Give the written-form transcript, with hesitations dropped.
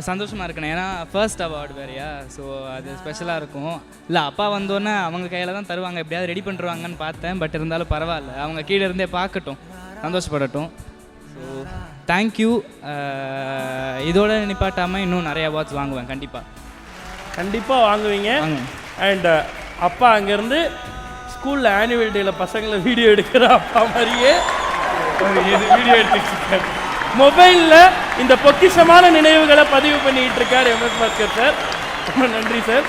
சந்தோஷமாக இருக்கணும். ஏன்னா ஃபர்ஸ்ட் அவார்டு வேறையா, ஸோ அது ஸ்பெஷலாக இருக்கும். இல்லை அப்பா வந்தோன்னே அவங்க கையில் தான் தருவாங்க, எப்படியாவது ரெடி பண்ணிருவாங்கன்னு பார்த்தேன். பட் இருந்தாலும் பரவாயில்ல, அவங்க கீழே இருந்தே பார்க்கட்டும், சந்தோஷப்படட்டும். So thank you. இதோட நிப்பாட்டாமல் இன்னும் நிறைய அவார்ட்ஸ் வாங்குவேன் கண்டிப்பாக வாங்குவீங்க. அண்ட் அப்பா அங்கேருந்து ஸ்கூலில் ஆனுவல் டேயில் பசங்களை வீடியோ எடுக்கிற அப்பா மாதிரியே வீடியோ எடுத்துக்கிட்டு மொபைலில் இந்த பொக்கிஷமான நினைவுகளை பதிவு பண்ணிகிட்டு இருக்கார் எம்எஸ் பாஸ்கர் சார். ரொம்ப நன்றி சார்.